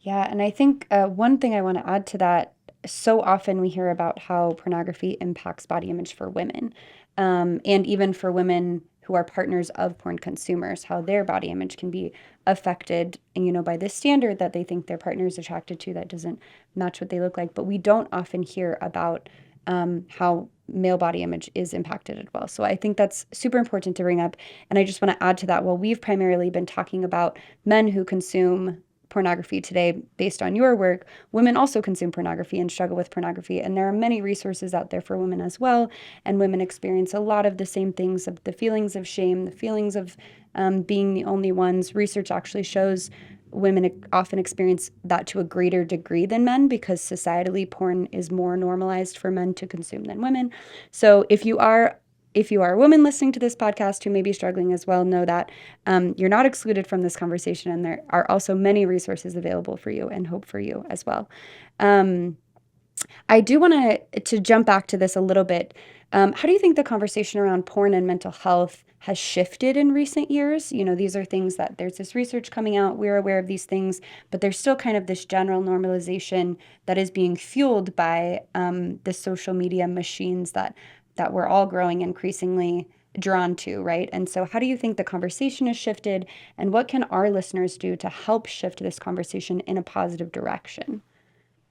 Yeah, and I think one thing I want to add to that, so often we hear about how pornography impacts body image for women, and even for women who are partners of porn consumers, how their body image can be affected, by this standard that they think their partner is attracted to that doesn't match what they look like. But we don't often hear about how male body image is impacted as well. So I think that's super important to bring up. And I just want to add to that, while we've primarily been talking about men who consume pornography today based on your work, women also consume pornography and struggle with pornography. And there are many resources out there for women as well. And women experience a lot of the same things, of the feelings of shame, the feelings of being the only ones. Research actually shows women often experience that to a greater degree than men, because societally porn is more normalized for men to consume than women. So if you are a woman listening to this podcast who may be struggling as well, know that you're not excluded from this conversation, and there are also many resources available for you and hope for you as well. Um, I do want to jump back to this a little bit. How do you think the conversation around porn and mental health has shifted in recent years? These are things that there's this research coming out. We're aware of these things, but there's still kind of this general normalization that is being fueled by the social media machines that we're all growing increasingly drawn to, right? And so, how do you think the conversation has shifted, and what can our listeners do to help shift this conversation in a positive direction?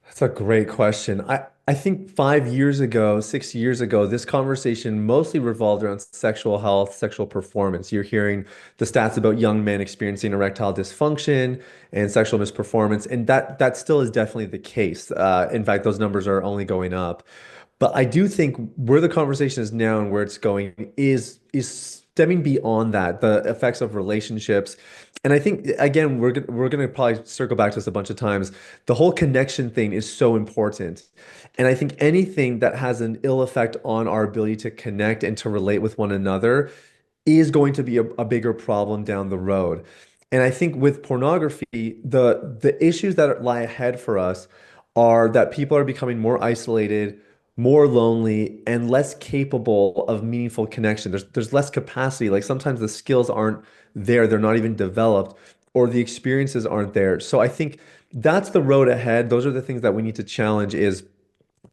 That's a great question. I think 5 years ago, 6 years ago, this conversation mostly revolved around sexual health, sexual performance. You're hearing the stats about young men experiencing erectile dysfunction and sexual misperformance, and that still is definitely the case. In fact, those numbers are only going up. But I do think where the conversation is now and where it's going is stemming beyond that, the effects of relationships. And I think again, we're gonna probably circle back to this a bunch of times. The whole connection thing is so important. And I think anything that has an ill effect on our ability to connect and to relate with one another is going to be a bigger problem down the road. And I think with pornography, the issues that lie ahead for us are that people are becoming more isolated, more lonely, and less capable of meaningful connection. There's less capacity. Like sometimes the skills aren't there, they're not even developed, or the experiences aren't there. So I think that's the road ahead. Those are the things that we need to challenge is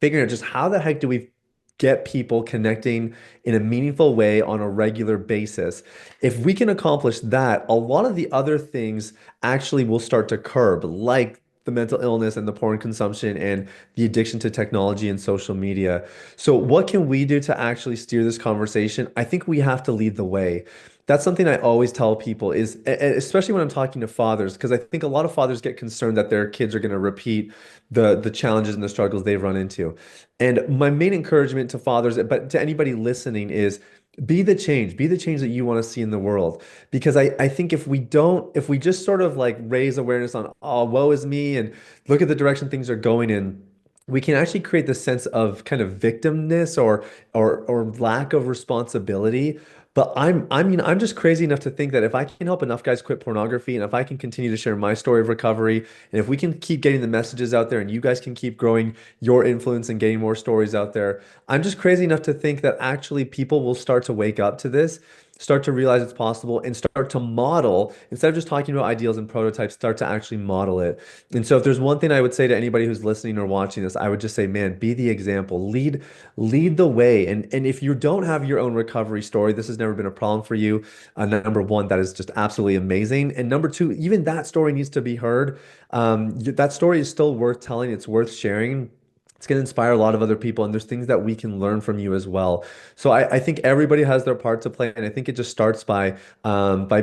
figuring out just how the heck do we get people connecting in a meaningful way on a regular basis. If we can accomplish that, a lot of the other things actually will start to curb, like the mental illness and the porn consumption and the addiction to technology and social media. So, what can we do to actually steer this conversation? I think we have to lead the way. That's something I always tell people is, especially when I'm talking to fathers, because I think a lot of fathers get concerned that their kids are going to repeat the challenges and the struggles they've run into. And my main encouragement to fathers, but to anybody listening, is be the change that you want to see in the world. Because I think if we just sort of like raise awareness on, oh, woe is me, and look at the direction things are going in, we can actually create this sense of kind of victimness or lack of responsibility. But I mean, I'm just crazy enough to think that if I can help enough guys quit pornography and if I can continue to share my story of recovery, and if we can keep getting the messages out there and you guys can keep growing your influence and getting more stories out there, I'm just crazy enough to think that actually people will start to wake up to this, start to realize it's possible, and start to model, instead of just talking about ideals and prototypes, start to actually model it. And so if there's one thing I would say to anybody who's listening or watching this, I would just say, man, be the example, lead the way. And if you don't have your own recovery story, this has never been a problem for you. Number one, that is just absolutely amazing. And number two, even that story needs to be heard. That story is still worth telling. It's worth sharing. It's going to inspire a lot of other people, and there's things that we can learn from you as well. So I think everybody has their part to play, and I think it just starts by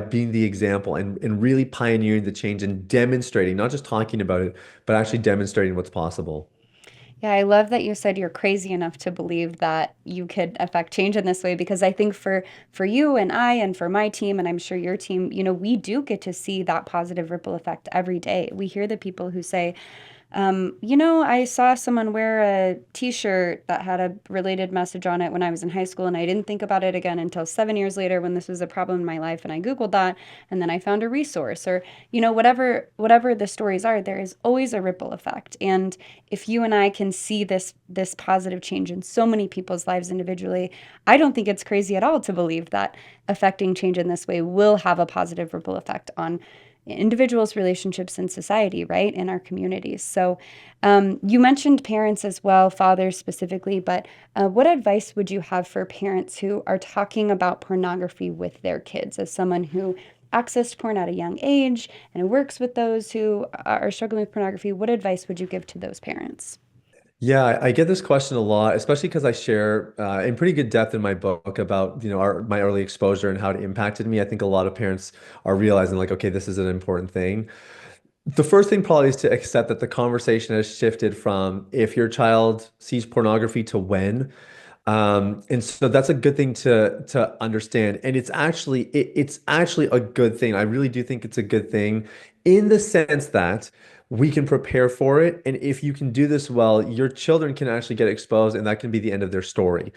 being the example and really pioneering the change and demonstrating, not just talking about it, but actually demonstrating what's possible. Yeah, I love that you said you're crazy enough to believe that you could affect change in this way because I think for you and I and for my team and I'm sure your team, we do get to see that positive ripple effect every day. We hear the people who say, I saw someone wear a t-shirt that had a related message on it when I was in high school, and I didn't think about it again until 7 years later when this was a problem in my life, and I Googled that, and then I found a resource, or whatever the stories are, there is always a ripple effect. And if you and I can see this positive change in so many people's lives individually, I don't think it's crazy at all to believe that affecting change in this way will have a positive ripple effect on individuals' relationships in society, right? In our communities. So, you mentioned parents as well, fathers specifically, but what advice would you have for parents who are talking about pornography with their kids as someone who accessed porn at a young age and works with those who are struggling with pornography? What advice would you give to those parents? Yeah, I get this question a lot, especially because I share in pretty good depth in my book about, my early exposure and how it impacted me. I think a lot of parents are realizing like, okay, this is an important thing. The first thing probably is to accept that the conversation has shifted from if your child sees pornography to when. And so that's a good thing to understand. And it's actually a good thing. I really do think it's a good thing in the sense that we can prepare for it. And if you can do this well, your children can actually get exposed, and that can be the end of their story.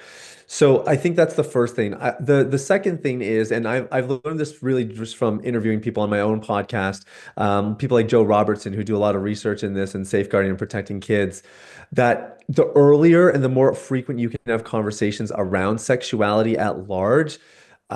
So I think that's the first thing. The second thing is, and I've learned this really just from interviewing people on my own podcast, people like Joe Robertson who do a lot of research in this and safeguarding and protecting kids, that the earlier and the more frequent you can have conversations around sexuality at large,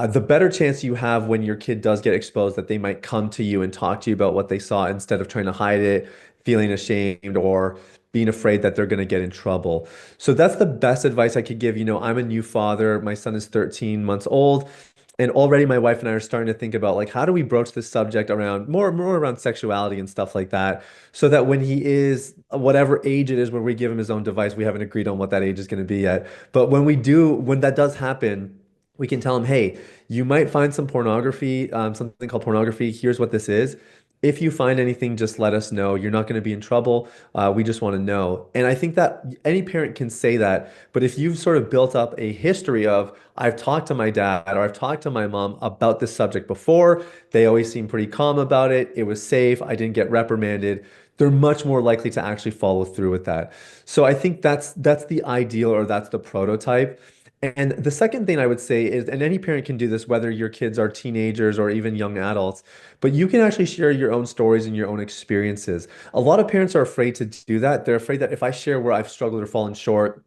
the better chance you have when your kid does get exposed that they might come to you and talk to you about what they saw instead of trying to hide it, feeling ashamed, or being afraid that they're going to get in trouble. So that's the best advice I could give. I'm a new father. My son is 13 months old. And already my wife and I are starting to think about like how do we broach this subject around more around sexuality and stuff like that, so that when he is whatever age it is when we give him his own device, we haven't agreed on what that age is going to be yet. But when that does happen, we can tell him, hey, you might find some pornography, something called pornography. Here's what this is. If you find anything, just let us know. You're not going to be in trouble. We just want to know. And I think that any parent can say that. But if you've sort of built up a history of, I've talked to my dad or I've talked to my mom about this subject before, they always seem pretty calm about it. It was safe. I didn't get reprimanded. They're much more likely to actually follow through with that. So I think that's the ideal, or that's the prototype. And the second thing I would say is, and any parent can do this, whether your kids are teenagers or even young adults, but you can actually share your own stories and your own experiences. A lot of parents are afraid to do that. They're afraid that if I share where I've struggled or fallen short,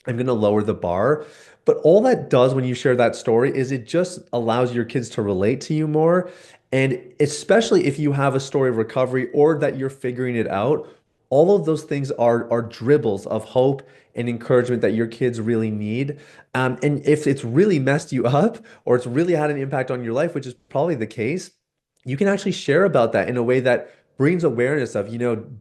I'm going to lower the bar. But all that does when you share that story is it just allows your kids to relate to you more. And especially if you have a story of recovery or that you're figuring it out, all of those things are dribbles of hope and encouragement that your kids really need. And if it's really messed you up or it's really had an impact on your life, which is probably the case, you can actually share about that in a way that brings awareness of,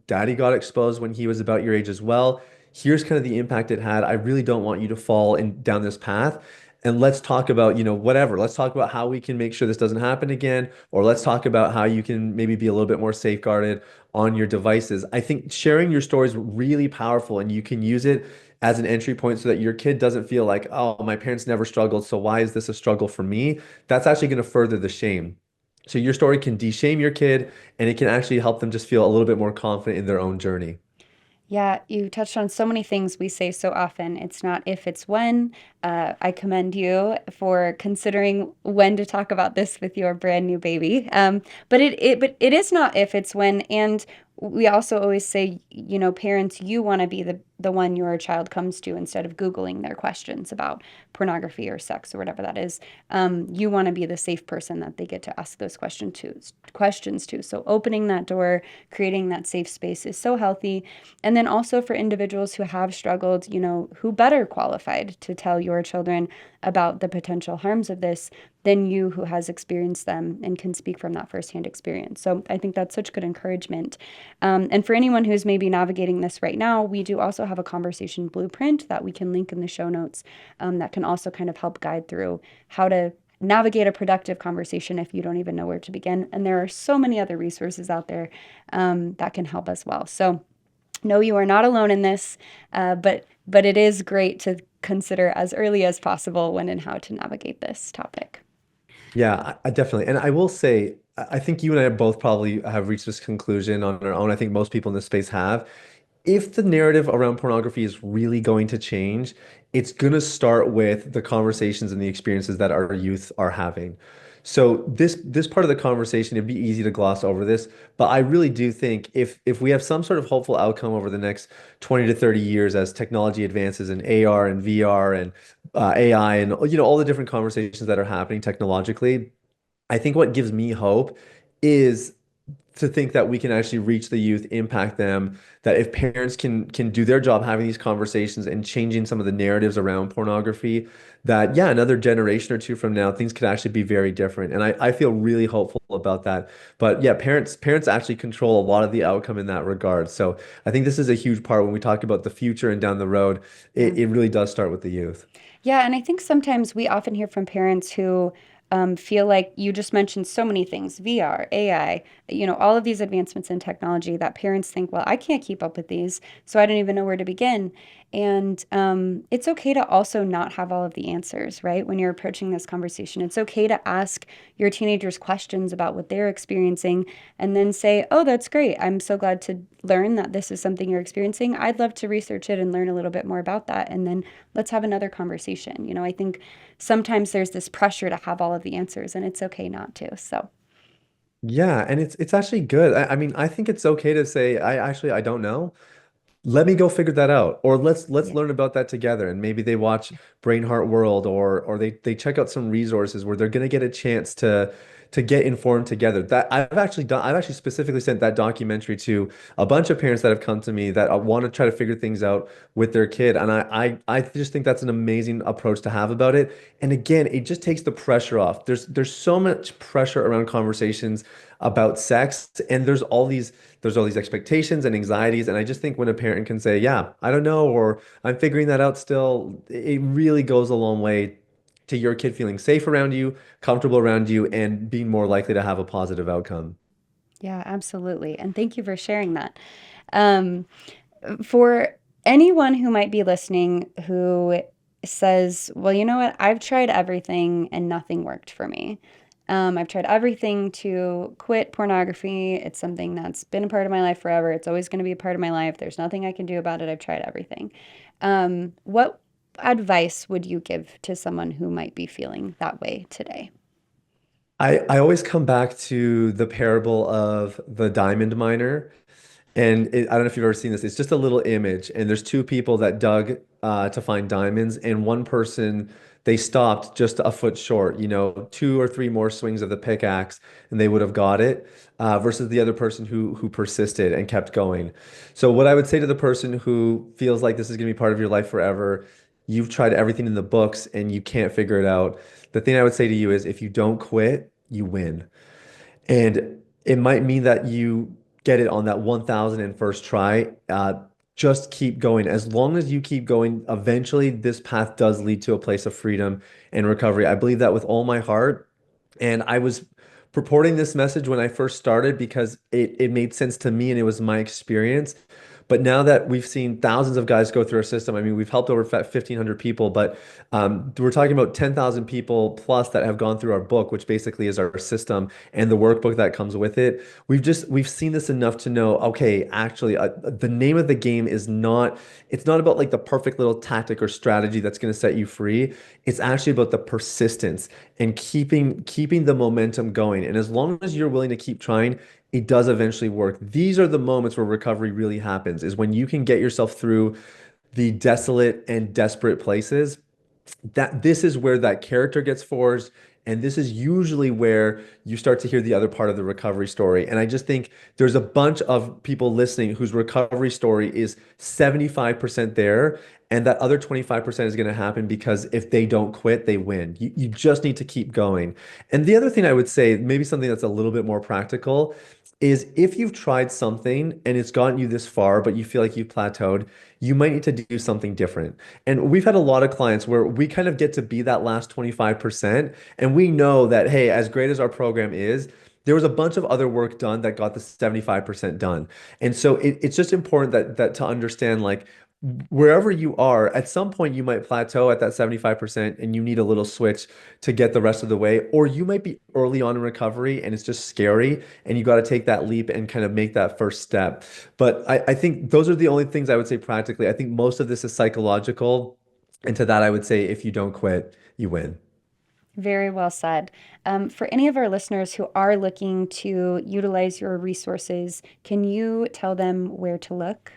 daddy got exposed when he was about your age as well. Here's kind of the impact it had. I really don't want you to fall in down this path. And let's talk about, whatever. Let's talk about how we can make sure this doesn't happen again, or let's talk about how you can maybe be a little bit more safeguarded on your devices. I think sharing your story is really powerful, and you can use it as an entry point so that your kid doesn't feel like, oh, my parents never struggled, so why is this a struggle for me? That's actually going to further the shame. So your story can de-shame your kid, and it can actually help them just feel a little bit more confident in their own journey. Yeah, you touched on so many things we say so often. It's not if, it's when. I commend you for considering when to talk about this with your brand new baby. But it is not if, it's when. And we also always say, parents, you want to be the one your child comes to instead of Googling their questions about pornography or sex or whatever that is. You want to be the safe person that they get to ask those questions to. So opening that door, creating that safe space is so healthy. And then also for individuals who have struggled, who better qualified to tell your children about the potential harms of this than you who has experienced them and can speak from that firsthand experience. So I think that's such good encouragement. And for anyone who's maybe navigating this right now, we do also have a conversation blueprint that we can link in the show notes, that can also kind of help guide through how to navigate a productive conversation if you don't even know where to begin. And there are so many other resources out there, that can help as well. So no, you are not alone in this, but it is great to consider as early as possible when and how to navigate this topic. Yeah, I definitely. And I will say, I think you and I both probably have reached this conclusion on our own. I think most people in this space have. If the narrative around pornography is really going to change, it's going to start with the conversations and the experiences that our youth are having. So this part of the conversation, it'd be easy to gloss over this, but I really do think if we have some sort of hopeful outcome over the next 20 to 30 years as technology advances in AR and VR and AI and all the different conversations that are happening technologically, I think what gives me hope is to think that we can actually reach the youth, impact them, that if parents can do their job having these conversations and changing some of the narratives around pornography, that yeah, another generation or two from now, things could actually be very different. And I feel really hopeful about that. But yeah, parents actually control a lot of the outcome in that regard. So I think this is a huge part when we talk about the future and down the road, Yeah. it really does start with the youth. Yeah, and I think sometimes we often hear from parents who feel like you just mentioned so many things, VR, AI, all of these advancements in technology that parents think, well, I can't keep up with these, so I don't even know where to begin. And it's okay to also not have all of the answers, right? When you're approaching this conversation, it's okay to ask your teenagers questions about what they're experiencing and then say, oh, that's great. I'm so glad to learn that this is something you're experiencing. I'd love to research it and learn a little bit more about that. And then let's have another conversation. I think sometimes there's this pressure to have all of the answers, and it's okay not to. So, Yeah, and it's actually good. I mean, I think it's okay to say, I don't know. Let me go figure that out, or let's yeah. learn about that together. And maybe they watch Brain Heart World, or they check out some resources where they're gonna get a chance to get informed together. That I've actually specifically sent that documentary to a bunch of parents that have come to me that want to try to figure things out with their kid, and I just think that's an amazing approach to have about it. And again, it just takes the pressure off. There's so much pressure around conversations about sex, and there's all these expectations and anxieties. And I just think when a parent can say, yeah, I don't know, or I'm figuring that out still, it really goes a long way to your kid feeling safe around you, comfortable around you, and being more likely to have a positive outcome. Yeah, absolutely. And thank you for sharing that. Um, for anyone who might be listening who says, well, you know what? I've tried everything and nothing worked for me. I've tried everything to quit pornography. It's something that's been a part of my life forever. It's always going to be a part of my life. There's nothing I can do about it. I've tried everything. What advice would you give to someone who might be feeling that way today? I always come back to the parable of the diamond miner. And I don't know if you've ever seen this. It's just a little image, and there's two people that dug to find diamonds, and one person they stopped just a foot short. Two or three more swings of the pickaxe, and they would have got it. Versus the other person who persisted and kept going. So what I would say to the person who feels like this is going to be part of your life forever, you've tried everything in the books and you can't figure it out. The thing I would say to you is, if you don't quit, you win. And it might mean that you get it on that 1001st try. Just keep going. As long as you keep going, eventually this path does lead to a place of freedom and recovery. I believe that with all my heart. And I was purporting this message when I first started because it made sense to me and it was my experience. But now that we've seen thousands of guys go through our system, I mean, we've helped over 1,500 people, but we're talking about 10,000 people plus that have gone through our book, which basically is our system and the workbook that comes with it. We've seen this enough to know, okay, actually, the name of the game is not, it's not about like the perfect little tactic or strategy that's going to set you free. It's actually about the persistence and keeping the momentum going. And as long as you're willing to keep trying, it does eventually work. These are the moments where recovery really happens, is when you can get yourself through the desolate and desperate places. That this is where that character gets forged, and this is usually where you start to hear the other part of the recovery story. And I just think there's a bunch of people listening whose recovery story is 75% there, and that other 25% is going to happen because if they don't quit, they win. You just need to keep going. And the other thing I would say, maybe something that's a little bit more practical, is if you've tried something and it's gotten you this far, but you feel like you've plateaued, you might need to do something different. And we've had a lot of clients where we kind of get to be that last 25%. And we know that, hey, as great as our program is, there was a bunch of other work done that got the 75% done. And so it's just important that to understand like wherever you are, at some point you might plateau at that 75% and you need a little switch to get the rest of the way. Or you might be early on in recovery and it's just scary and you got to take that leap and kind of make that first step. But I think those are the only things I would say practically. I think most of this is psychological. And to that, I would say if you don't quit, you win. Very well said. For any of our listeners who are looking to utilize your resources, can you tell them where to look?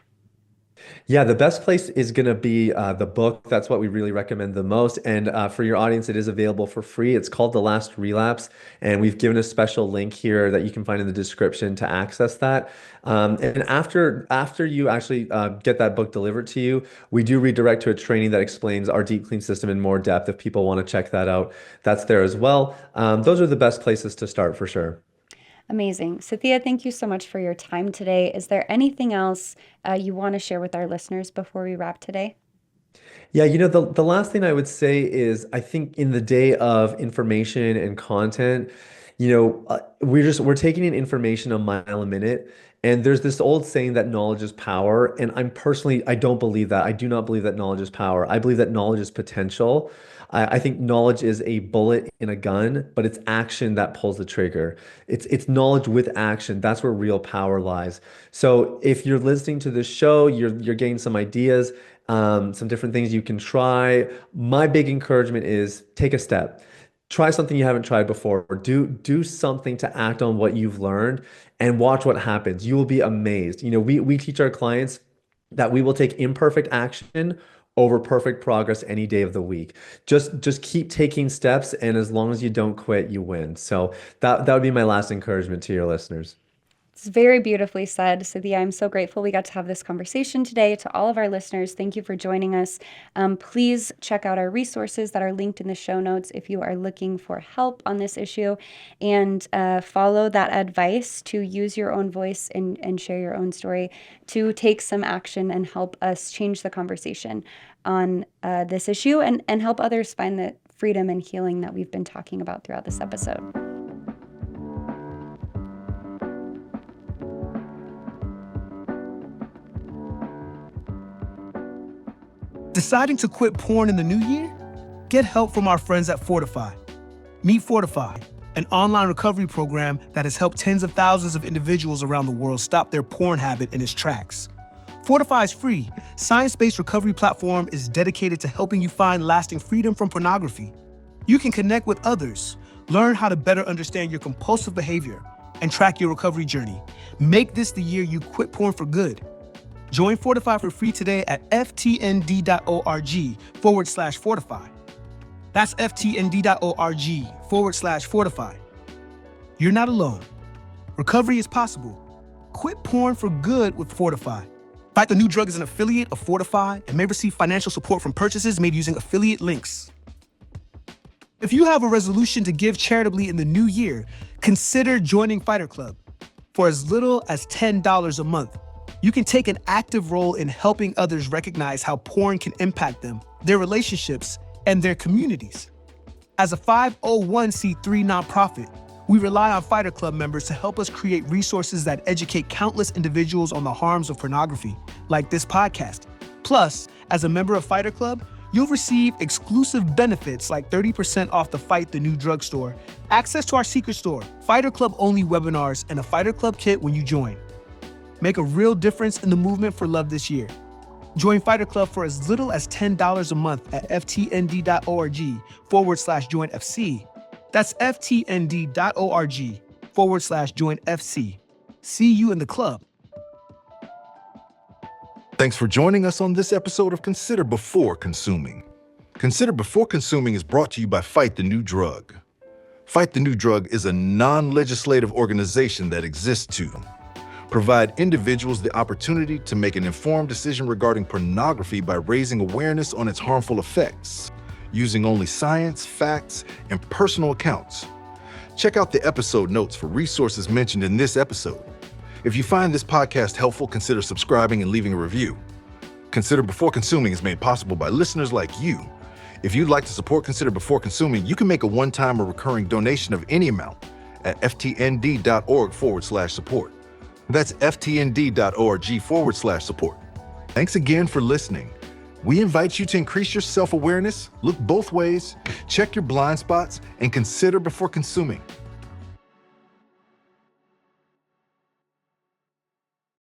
Yeah, the best place is going to be the book. That's what we really recommend the most. And for your audience, it is available for free. It's called The Last Relapse. And we've given a special link here that you can find in the description to access that. And after you actually get that book delivered to you, we do redirect to a training that explains our deep clean system in more depth. If people want to check that out, that's there as well. Those are the best places to start for sure. Amazing. Sathiya, thank you so much for your time today. Is there anything else you want to share with our listeners before we wrap today? Yeah, the last thing I would say is I think in the day of information and content, we're taking in information a mile a minute. And there's this old saying that knowledge is power. And I don't believe that. I do not believe that knowledge is power. I believe that knowledge is potential. I think knowledge is a bullet in a gun, but it's action that pulls the trigger. It's knowledge with action. That's where real power lies. So if you're listening to this show, you're getting some ideas, some different things you can try. My big encouragement is take a step. Try something you haven't tried before. Do something to act on what you've learned and watch what happens. You will be amazed. We teach our clients that we will take imperfect action over perfect progress any day of the week. Just keep taking steps, and as long as you don't quit, you win. So that would be my last encouragement to your listeners. It's very beautifully said, Cynthia. I'm so grateful we got to have this conversation today. To all of our listeners, thank you for joining us. Please check out our resources that are linked in the show notes if you are looking for help on this issue, and follow that advice to use your own voice and share your own story to take some action and help us change the conversation on this issue and help others find the freedom and healing that we've been talking about throughout this episode. Deciding to quit porn in the new year? Get help from our friends at Fortify. Meet Fortify, an online recovery program that has helped tens of thousands of individuals around the world stop their porn habit in its tracks. Fortify's free, science-based recovery platform is dedicated to helping you find lasting freedom from pornography. You can connect with others, learn how to better understand your compulsive behavior, and track your recovery journey. Make this the year you quit porn for good. Join Fortify for free today at ftnd.org/Fortify. That's ftnd.org/Fortify. You're not alone. Recovery is possible. Quit porn for good with Fortify. Fight the New Drug is an affiliate of Fortify and may receive financial support from purchases made using affiliate links. If you have a resolution to give charitably in the new year, consider joining Fighter Club. For as little as $10 a month, you can take an active role in helping others recognize how porn can impact them, their relationships, and their communities. As a 501c3 nonprofit, we rely on Fighter Club members to help us create resources that educate countless individuals on the harms of pornography, like this podcast. Plus, as a member of Fighter Club, you'll receive exclusive benefits like 30% off the Fight the New Drugstore, access to our secret store, Fighter Club only webinars, and a Fighter Club kit when you join. Make a real difference in the movement for love this year. Join Fighter Club for as little as $10 a month at ftnd.org/joinfc. That's ftnd.org/joinfc. See you in the club. Thanks for joining us on this episode of Consider Before Consuming. Consider Before Consuming is brought to you by Fight the New Drug. Fight the New Drug is a non-legislative organization that exists to provide individuals the opportunity to make an informed decision regarding pornography by raising awareness on its harmful effects, using only science, facts, and personal accounts. Check out the episode notes for resources mentioned in this episode. If you find this podcast helpful, consider subscribing and leaving a review. Consider Before Consuming is made possible by listeners like you. If you'd like to support Consider Before Consuming, you can make a one-time or recurring donation of any amount at ftnd.org/support. That's ftnd.org/support. Thanks again for listening. We invite you to increase your self-awareness, look both ways, check your blind spots, and consider before consuming.